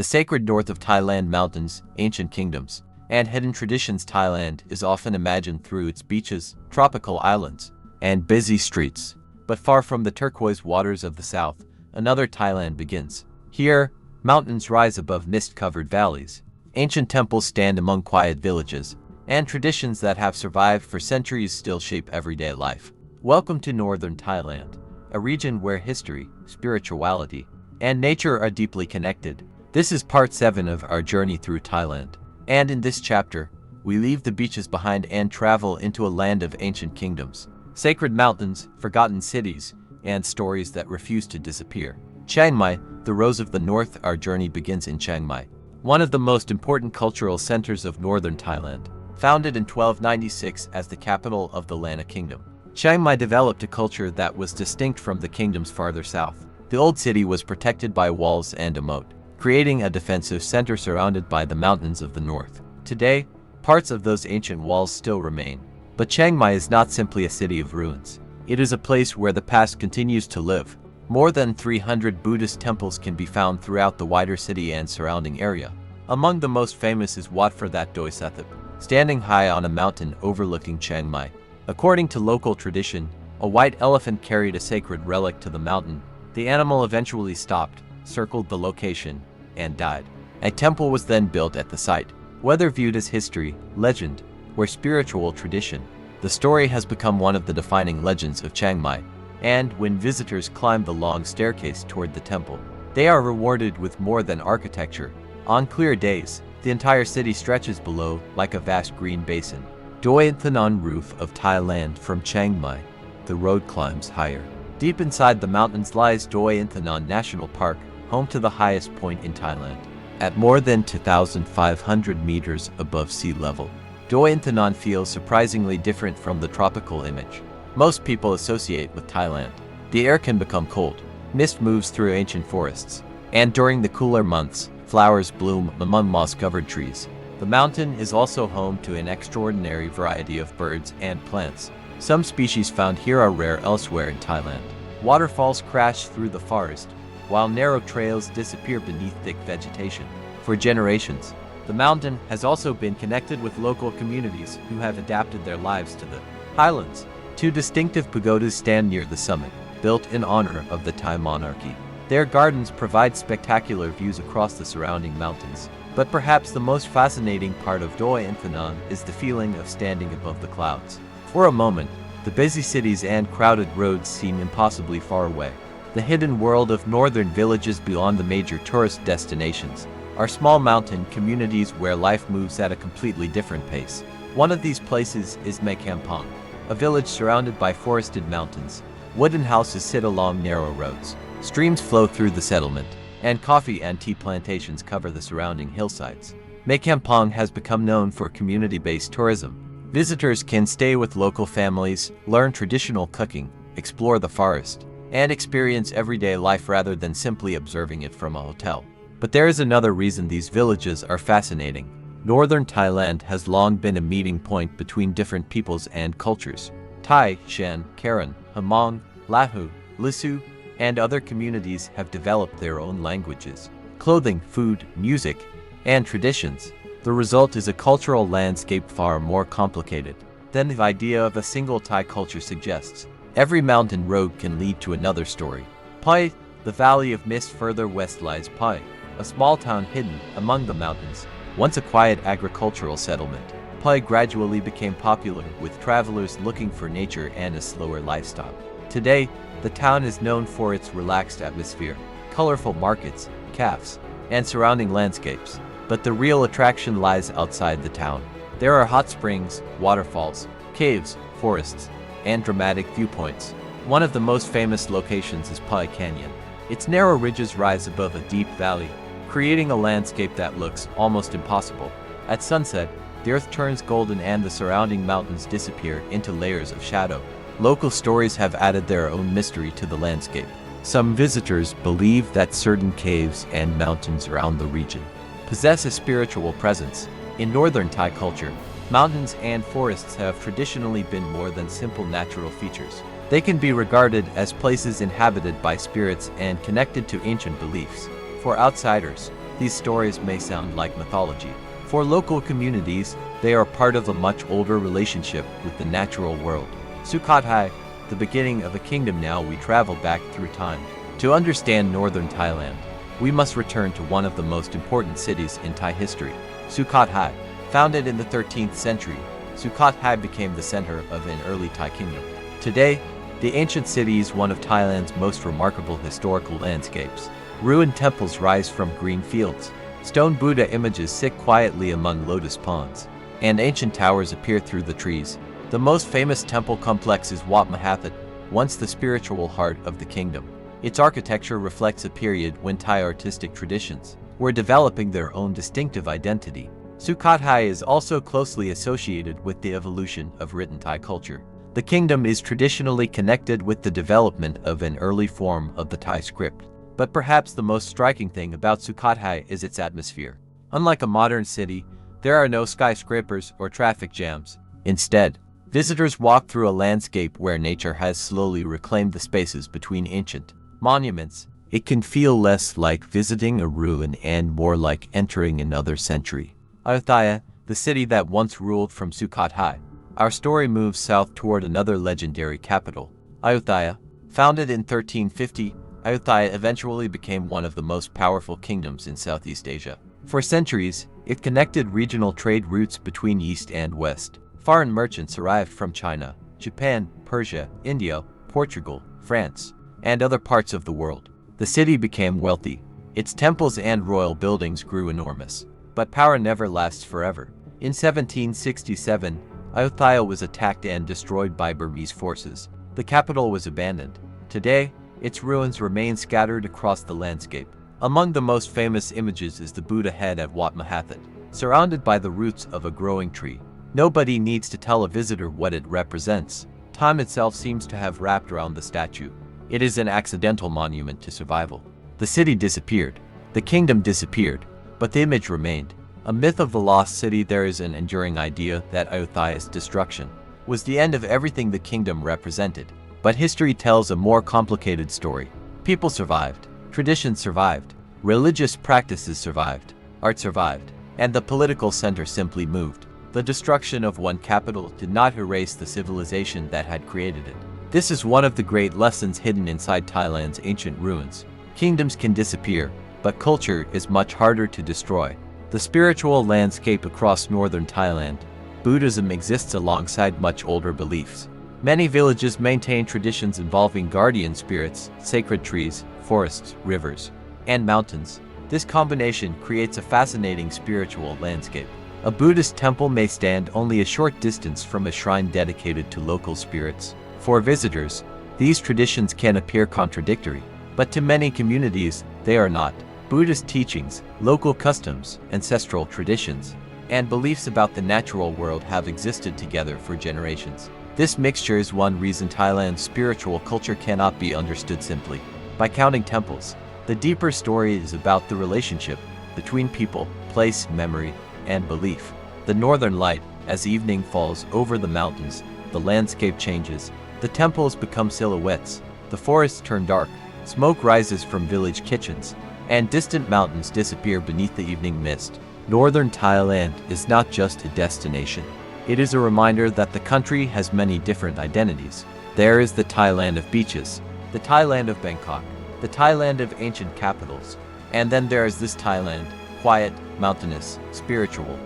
the sacred north of Thailand mountains, ancient kingdoms, and hidden traditions. Thailand is often imagined through its beaches, tropical islands, and busy streets. But far from the turquoise waters of the south, another Thailand begins. Here, mountains rise above mist-covered valleys. Ancient temples stand among quiet villages, and traditions that have survived for centuries still shape everyday life. Welcome to northern Thailand, a region where history, spirituality, and nature are deeply connected. This is part 7 of our journey through Thailand. And in this chapter, we leave the beaches behind and travel into a land of ancient kingdoms, sacred mountains, forgotten cities, and stories that refuse to disappear. Chiang Mai, the Rose of the North. Our journey begins in Chiang Mai, one of the most important cultural centers of northern Thailand. Founded in 1296 as the capital of the Lanna Kingdom, Chiang Mai developed a culture that was distinct from the kingdoms farther south. The old city was protected by walls and a moat, creating a defensive center surrounded by the mountains of the north. Today, parts of those ancient walls still remain. But Chiang Mai is not simply a city of ruins. It is a place where the past continues to live. More than 300 Buddhist temples can be found throughout the wider city and surrounding area. Among the most famous is Wat Phra That Doi Suthep, standing high on a mountain overlooking Chiang Mai. According to local tradition, a white elephant carried a sacred relic to the mountain. The animal eventually stopped, circled the location, and died. A temple was then built at the site. Whether viewed as history, legend, or spiritual tradition, the story has become one of the defining legends of Chiang Mai. And when visitors climb the long staircase toward the temple, they are rewarded with more than architecture. On clear days, the entire city stretches below like a vast green basin. Doi Inthanon roof of Thailand. From Chiang Mai, the road climbs higher. Deep inside the mountains lies Doi Inthanon National Park, home to the highest point in Thailand. At more than 2,500 meters above sea level, Doi Inthanon feels surprisingly different from the tropical image most people associate with Thailand. The air can become cold, mist moves through ancient forests, and during the cooler months, flowers bloom among moss-covered trees. The mountain is also home to an extraordinary variety of birds and plants. Some species found here are rare elsewhere in Thailand. Waterfalls crash through the forest, while narrow trails disappear beneath thick vegetation. For generations, the mountain has also been connected with local communities who have adapted their lives to the highlands. 2 distinctive pagodas stand near the summit, built in honor of the Thai monarchy. Their gardens provide spectacular views across the surrounding mountains. But perhaps the most fascinating part of Doi Inthanon is the feeling of standing above the clouds. For a moment, the busy cities and crowded roads seem impossibly far away. The hidden world of northern villages beyond the major tourist destinations are small mountain communities where life moves at a completely different pace. One of these places is Mae Kampong, a village surrounded by forested mountains. Wooden houses sit along narrow roads. Streams flow through the settlement, and coffee and tea plantations cover the surrounding hillsides. Mae Kampong has become known for community-based tourism. Visitors can stay with local families, learn traditional cooking, explore the forest, and experience everyday life rather than simply observing it from a hotel. But there is another reason these villages are fascinating. Northern Thailand has long been a meeting point between different peoples and cultures. Thai, Shan, Karen, Hmong, Lahu, Lisu, and other communities have developed their own languages, clothing, food, music, and traditions. The result is a cultural landscape far more complicated than the idea of a single Thai culture suggests. Every mountain road can lead to another story. Pai, the Valley of Mist. Further west lies Pai, a small town hidden among the mountains. Once a quiet agricultural settlement, Pai gradually became popular with travelers looking for nature and a slower lifestyle. Today, the town is known for its relaxed atmosphere, colorful markets, cafes, and surrounding landscapes. But the real attraction lies outside the town. There are hot springs, waterfalls, caves, forests, and dramatic viewpoints. One of the most famous locations is Pai Canyon. Its narrow ridges rise above a deep valley, creating a landscape that looks almost impossible. At sunset, the earth turns golden and the surrounding mountains disappear into layers of shadow. Local stories have added their own mystery to the landscape. Some visitors believe that certain caves and mountains around the region possess a spiritual presence. In northern Thai culture, mountains and forests have traditionally been more than simple natural features. They can be regarded as places inhabited by spirits and connected to ancient beliefs. For outsiders, these stories may sound like mythology. For local communities, they are part of a much older relationship with the natural world. Sukhothai, the beginning of a kingdom. Now we travel back through time. To understand northern Thailand, we must return to one of the most important cities in Thai history, Sukhothai. Founded in the 13th century, Sukhothai became the center of an early Thai kingdom. Today, the ancient city is one of Thailand's most remarkable historical landscapes. Ruined temples rise from green fields, stone Buddha images sit quietly among lotus ponds, and ancient towers appear through the trees. The most famous temple complex is Wat Mahathat, once the spiritual heart of the kingdom. Its architecture reflects a period when Thai artistic traditions were developing their own distinctive identity. Sukhothai is also closely associated with the evolution of written Thai culture. The kingdom is traditionally connected with the development of an early form of the Thai script. But perhaps the most striking thing about Sukhothai is its atmosphere. Unlike a modern city, there are no skyscrapers or traffic jams. Instead, visitors walk through a landscape where nature has slowly reclaimed the spaces between ancient monuments. It can feel less like visiting a ruin and more like entering another century. Ayutthaya, the city that once ruled from Sukhothai. Our story moves south toward another legendary capital, Ayutthaya. Founded in 1350, Ayutthaya eventually became one of the most powerful kingdoms in Southeast Asia. For centuries, it connected regional trade routes between East and West. Foreign merchants arrived from China, Japan, Persia, India, Portugal, France, and other parts of the world. The city became wealthy. Its temples and royal buildings grew enormous. But power never lasts forever. In 1767, Ayutthaya was attacked and destroyed by Burmese forces. The capital was abandoned. Today, its ruins remain scattered across the landscape. Among the most famous images is the Buddha head at Wat Mahathat, surrounded by the roots of a growing tree. Nobody needs to tell a visitor what it represents. Time itself seems to have wrapped around the statue. It is an accidental monument to survival. The city disappeared. The kingdom disappeared. But the image remained. A myth of the lost city. There is an enduring idea that Ayutthaya's destruction was the end of everything the kingdom represented. But history tells a more complicated story. People survived, traditions survived, religious practices survived, art survived, and the political center simply moved. The destruction of one capital did not erase the civilization that had created it. This is one of the great lessons hidden inside Thailand's ancient ruins. Kingdoms can disappear, but culture is much harder to destroy. The spiritual landscape across northern Thailand, Buddhism exists alongside much older beliefs. Many villages maintain traditions involving guardian spirits, sacred trees, forests, rivers, and mountains. This combination creates a fascinating spiritual landscape. A Buddhist temple may stand only a short distance from a shrine dedicated to local spirits. For visitors, these traditions can appear contradictory, but to many communities, they are not. Buddhist teachings, local customs, ancestral traditions, and beliefs about the natural world have existed together for generations. This mixture is one reason Thailand's spiritual culture cannot be understood simply by counting temples. The deeper story is about the relationship between people, place, memory, and belief. The northern light, as evening falls over the mountains, the landscape changes. The temples become silhouettes, the forests turn dark, smoke rises from village kitchens, and distant mountains disappear beneath the evening mist. Northern Thailand is not just a destination. It is a reminder that the country has many different identities. There is the Thailand of beaches, the Thailand of Bangkok, the Thailand of ancient capitals, and then there is this Thailand, quiet, mountainous, spiritual,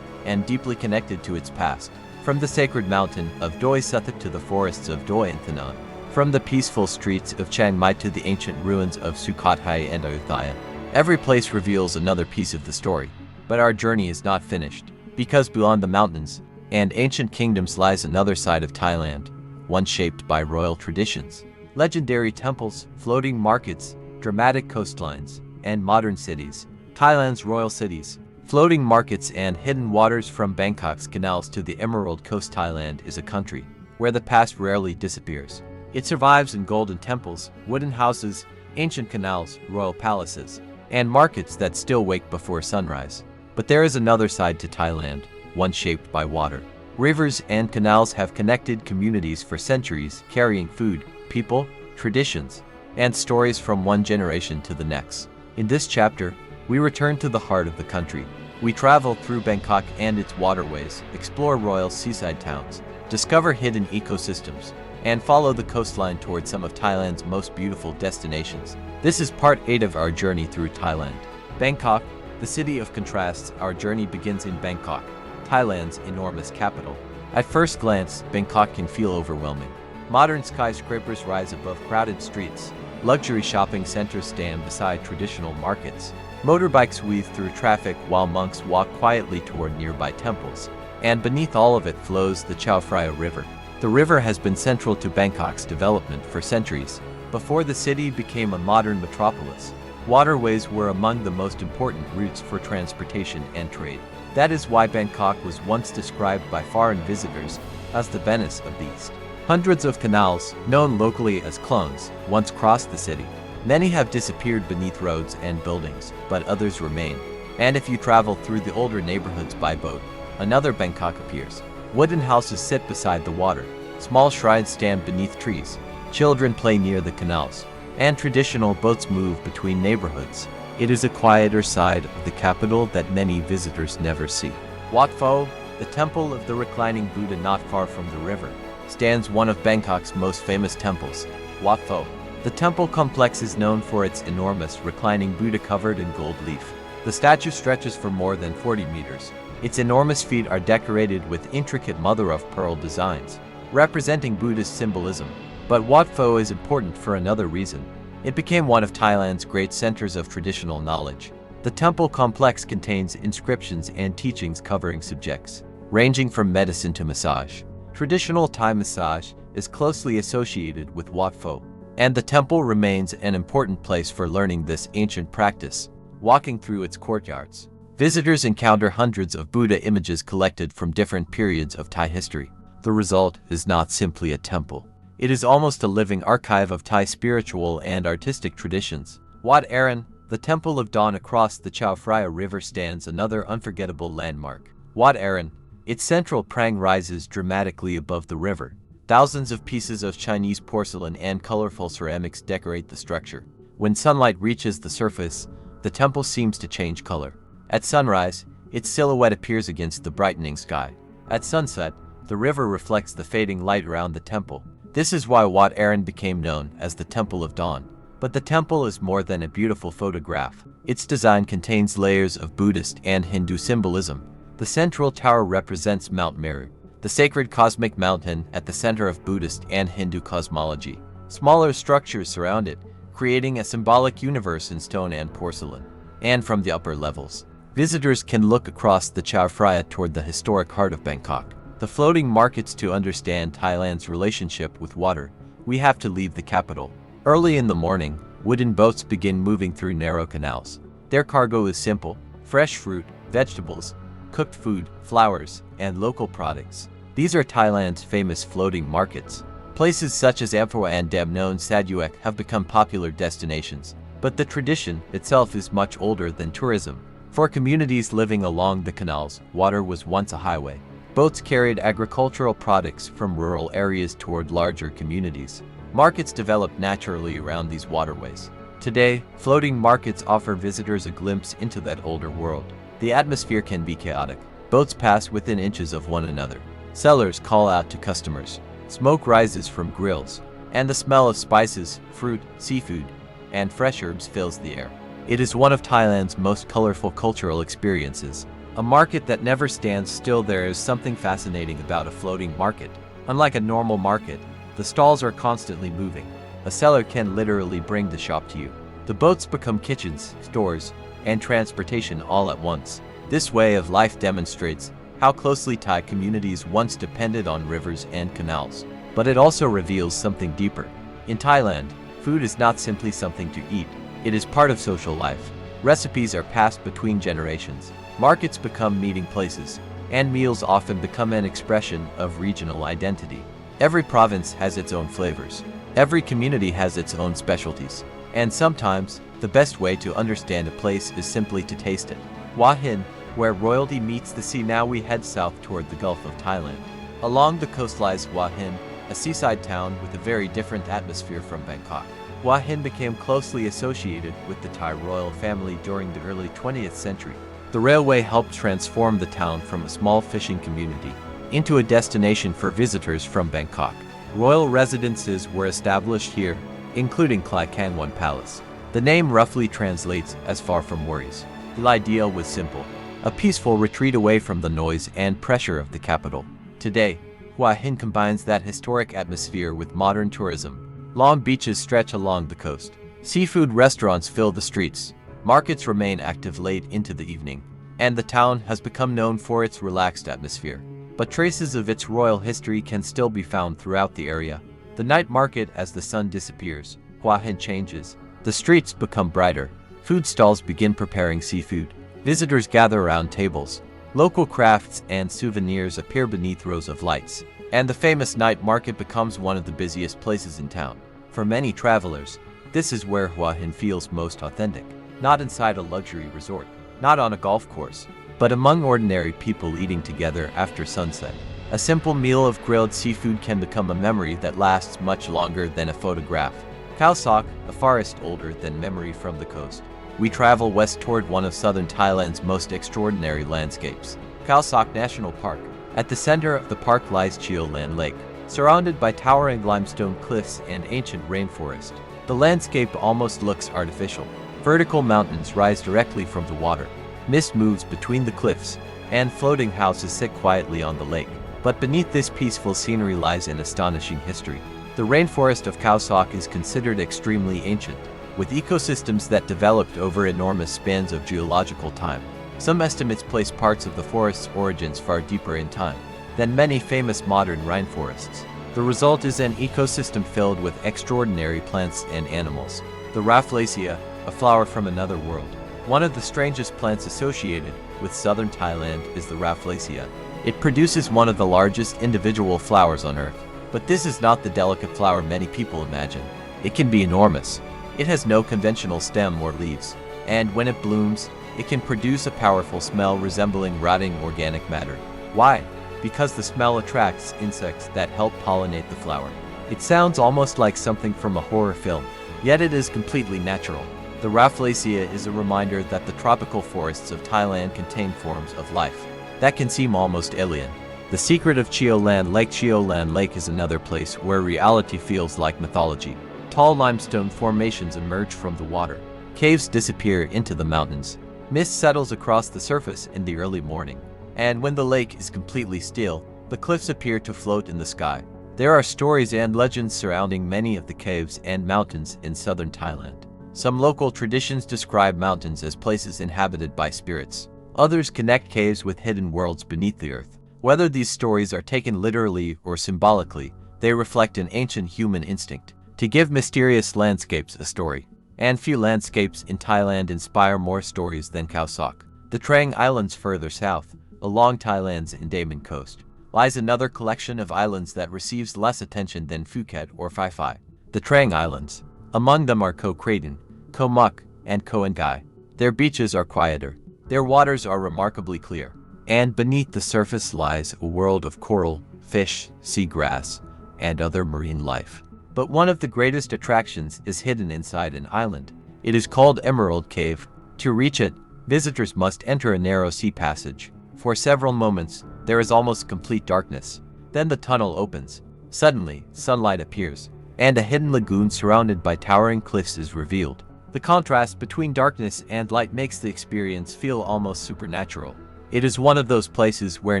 and deeply connected to its past. From the sacred mountain of Doi Suthep to the forests of Doi Inthanon, from the peaceful streets of Chiang Mai to the ancient ruins of Sukhothai and Ayutthaya, every place reveals another piece of the story. But our journey is not finished, because beyond the mountains and ancient kingdoms lies another side of Thailand, one shaped by royal traditions. Legendary temples, floating markets, dramatic coastlines, and modern cities. Thailand's royal cities, floating markets, and hidden waters. From Bangkok's canals to the Emerald Coast. Thailand is a country where the past rarely disappears. It survives in golden temples, wooden houses, ancient canals, royal palaces, and markets that still wake before sunrise. But there is another side to Thailand, one shaped by water. Rivers and canals have connected communities for centuries, carrying food, people, traditions, and stories from one generation to the next. In this chapter, we return to the heart of the country. We travel through Bangkok and its waterways, explore royal seaside towns, discover hidden ecosystems, and follow the coastline toward some of Thailand's most beautiful destinations. This is part 8 of our journey through Thailand. Bangkok, the city of contrasts. Our journey begins in Bangkok, Thailand's enormous capital. At first glance, Bangkok can feel overwhelming. Modern skyscrapers rise above crowded streets. Luxury shopping centers stand beside traditional markets. Motorbikes weave through traffic while monks walk quietly toward nearby temples. And beneath all of it flows the Chao Phraya River. The river has been central to Bangkok's development for centuries. Before the city became a modern metropolis, waterways were among the most important routes for transportation and trade. That is why Bangkok was once described by foreign visitors as the Venice of the East. Hundreds of canals, known locally as klungs, once crossed the city. Many have disappeared beneath roads and buildings, but others remain. And if you travel through the older neighborhoods by boat, another Bangkok appears. Wooden houses sit beside the water. Small shrines stand beneath trees. Children play near the canals. And traditional boats move between neighborhoods. It is a quieter side of the capital that many visitors never see. Wat Pho, the temple of the reclining Buddha not far from the river, stands one of Bangkok's most famous temples, Wat Pho. The temple complex is known for its enormous reclining Buddha covered in gold leaf. The statue stretches for more than 40 meters. Its enormous feet are decorated with intricate mother-of-pearl designs, representing Buddhist symbolism. But Wat Pho is important for another reason. It became one of Thailand's great centers of traditional knowledge. The temple complex contains inscriptions and teachings covering subjects, ranging from medicine to massage. Traditional Thai massage is closely associated with Wat Pho, and the temple remains an important place for learning this ancient practice. Walking through its courtyards, visitors encounter hundreds of Buddha images collected from different periods of Thai history. The result is not simply a temple. It is almost a living archive of Thai spiritual and artistic traditions. Wat Arun, the Temple of Dawn across the Chao Phraya River, stands another unforgettable landmark. Wat Arun, its central prang rises dramatically above the river. Thousands of pieces of Chinese porcelain and colorful ceramics decorate the structure. When sunlight reaches the surface, the temple seems to change color. At sunrise, its silhouette appears against the brightening sky. At sunset, the river reflects the fading light around the temple. This is why Wat Arun became known as the Temple of Dawn. But the temple is more than a beautiful photograph. Its design contains layers of Buddhist and Hindu symbolism. The central tower represents Mount Meru, the sacred cosmic mountain at the center of Buddhist and Hindu cosmology. Smaller structures surround it, creating a symbolic universe in stone and porcelain. And from the upper levels, visitors can look across the Chao Phraya toward the historic heart of Bangkok. The floating markets. To understand Thailand's relationship with water, we have to leave the capital. Early in the morning, wooden boats begin moving through narrow canals. Their cargo is simple: fresh fruit, vegetables, cooked food, flowers, and local products. These are Thailand's famous floating markets. Places such as Amphoe and Dam Known Saduek have become popular destinations. But the tradition itself is much older than tourism. For communities living along the canals, water was once a highway. Boats carried agricultural products from rural areas toward larger communities. Markets developed naturally around these waterways. Today, floating markets offer visitors a glimpse into that older world. The atmosphere can be chaotic. Boats pass within inches of one another. Sellers call out to customers. Smoke rises from grills, and the smell of spices, fruit, seafood, and fresh herbs fills the air. It is one of Thailand's most colorful cultural experiences. A market that never stands still. There is something fascinating about a floating market. Unlike a normal market, the stalls are constantly moving. A seller can literally bring the shop to you. The boats become kitchens, stores, and transportation all at once. This way of life demonstrates how closely Thai communities once depended on rivers and canals. But it also reveals something deeper. In Thailand, food is not simply something to eat. It is part of social life. Recipes are passed between generations. Markets become meeting places, and meals often become an expression of regional identity. Every province has its own flavors. Every community has its own specialties. And sometimes, the best way to understand a place is simply to taste it. Hua Hin, where royalty meets the sea. Now we head south toward the Gulf of Thailand. Along the coast lies Hua Hin, a seaside town with a very different atmosphere from Bangkok. Hua Hin became closely associated with the Thai royal family during the early 20th century. The railway helped transform the town from a small fishing community into a destination for visitors from Bangkok. Royal residences were established here, including Pai Canyon Palace. The name roughly translates as far from worries. The idea was simple: a peaceful retreat away from the noise and pressure of the capital. Today, Hua Hin combines that historic atmosphere with modern tourism. Long beaches stretch along the coast. Seafood restaurants fill the streets. Markets remain active late into the evening, and the town has become known for its relaxed atmosphere. But traces of its royal history can still be found throughout the area. The night market, as the sun disappears, Hua Hin changes. The streets become brighter. Food stalls begin preparing seafood. Visitors gather around tables. Local crafts and souvenirs appear beneath rows of lights, and the famous night market becomes one of the busiest places in town. For many travelers, this is where Hua Hin feels most authentic. Not inside a luxury resort, not on a golf course, but among ordinary people eating together after sunset. A simple meal of grilled seafood can become a memory that lasts much longer than a photograph. Khao Sok, a forest older than memory from the coast. We travel west toward one of southern Thailand's most extraordinary landscapes, Khao Sok National Park. At the center of the park lies Chiang Mai Lake, surrounded by towering limestone cliffs and ancient rainforest. The landscape almost looks artificial. Vertical mountains rise directly from the water. Mist moves between the cliffs, and floating houses sit quietly on the lake. But beneath this peaceful scenery lies an astonishing history. The rainforest of Khao Sok is considered extremely ancient, with ecosystems that developed over enormous spans of geological time. Some estimates place parts of the forest's origins far deeper in time than many famous modern rainforests. The result is an ecosystem filled with extraordinary plants and animals. The Rafflesia, a flower from another world. One of the strangest plants associated with southern Thailand is the Rafflesia. It produces one of the largest individual flowers on Earth. But this is not the delicate flower many people imagine. It can be enormous. It has no conventional stem or leaves, and when it blooms, it can produce a powerful smell resembling rotting organic matter. Why? Because the smell attracts insects that help pollinate the flower. It sounds almost like something from a horror film, yet it is completely natural. The Rafflesia is a reminder that the tropical forests of Thailand contain forms of life that can seem almost alien. The secret of Chiang Mai Lake. Chiang Mai Lake is another place where reality feels like mythology. Tall limestone formations emerge from the water. Caves disappear into the mountains. Mist settles across the surface in the early morning. And when the lake is completely still, the cliffs appear to float in the sky. There are stories and legends surrounding many of the caves and mountains in southern Thailand. Some local traditions describe mountains as places inhabited by spirits. Others connect caves with hidden worlds beneath the earth. Whether these stories are taken literally or symbolically, they reflect an ancient human instinct to give mysterious landscapes a story. And few landscapes in Thailand inspire more stories than Khao Sok. The Trang Islands further south, along Thailand's Andaman coast, lies another collection of islands that receives less attention than Phuket or Phi Phi. The Trang Islands. Among them are Koh Kraton, Koh Muk, and Koh Ngai. Their beaches are quieter. Their waters are remarkably clear. And beneath the surface lies a world of coral, fish, seagrass, and other marine life. But one of the greatest attractions is hidden inside an island. It is called Emerald Cave. To reach it, visitors must enter a narrow sea passage. For several moments, there is almost complete darkness. Then the tunnel opens. Suddenly, sunlight appears, and a hidden lagoon surrounded by towering cliffs is revealed. The contrast between darkness and light makes the experience feel almost supernatural. It is one of those places where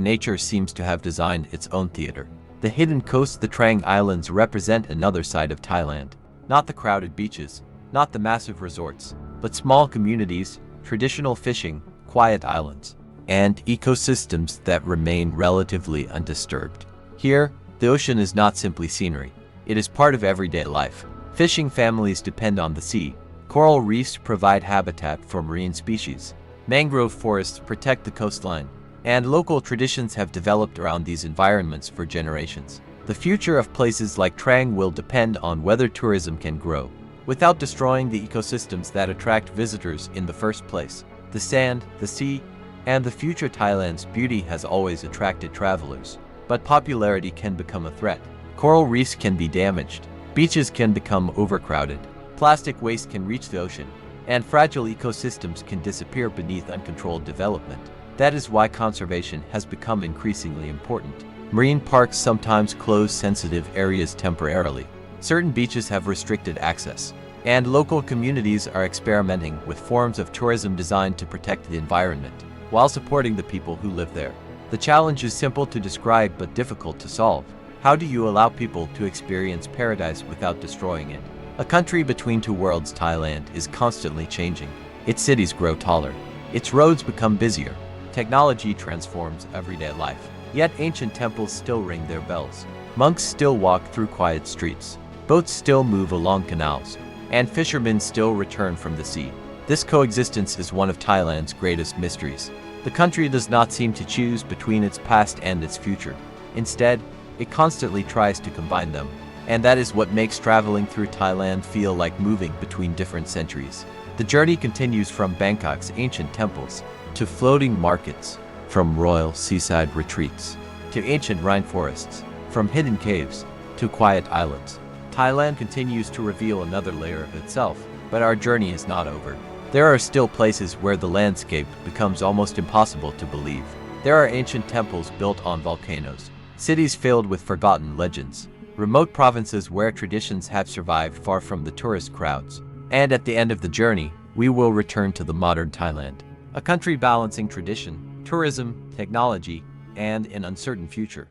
nature seems to have designed its own theater. The hidden coast, the Trang Islands, represent another side of Thailand. Not the crowded beaches, not the massive resorts, but small communities, traditional fishing, quiet islands, and ecosystems that remain relatively undisturbed. Here, the ocean is not simply scenery. It is part of everyday life. Fishing families depend on the sea. Coral reefs provide habitat for marine species. Mangrove forests protect the coastline, and local traditions have developed around these environments for generations. The future of places like Trang will depend on whether tourism can grow without destroying the ecosystems that attract visitors in the first place. The sand, the sea, and the future Thailand's beauty has always attracted travelers. But popularity can become a threat. Coral reefs can be damaged. Beaches can become overcrowded. Plastic waste can reach the ocean, and fragile ecosystems can disappear beneath uncontrolled development. That is why conservation has become increasingly important. Marine parks sometimes close sensitive areas temporarily. Certain beaches have restricted access, and local communities are experimenting with forms of tourism designed to protect the environment while supporting the people who live there. The challenge is simple to describe but difficult to solve. How do you allow people to experience paradise without destroying it? A country between two worlds, Thailand is constantly changing. Its cities grow taller. Its roads become busier. Technology transforms everyday life. Yet ancient temples still ring their bells. Monks still walk through quiet streets. Boats still move along canals. And fishermen still return from the sea. This coexistence is one of Thailand's greatest mysteries. The country does not seem to choose between its past and its future. Instead, it constantly tries to combine them. And that is what makes traveling through Thailand feel like moving between different centuries. The journey continues from Bangkok's ancient temples to floating markets, from royal seaside retreats to ancient rainforests, from hidden caves to quiet islands. Thailand continues to reveal another layer of itself, but our journey is not over. There are still places where the landscape becomes almost impossible to believe. There are ancient temples built on volcanoes, cities filled with forgotten legends, remote provinces where traditions have survived far from the tourist crowds. And at the end of the journey, we will return to the modern Thailand, a country balancing tradition, tourism, technology, and an uncertain future.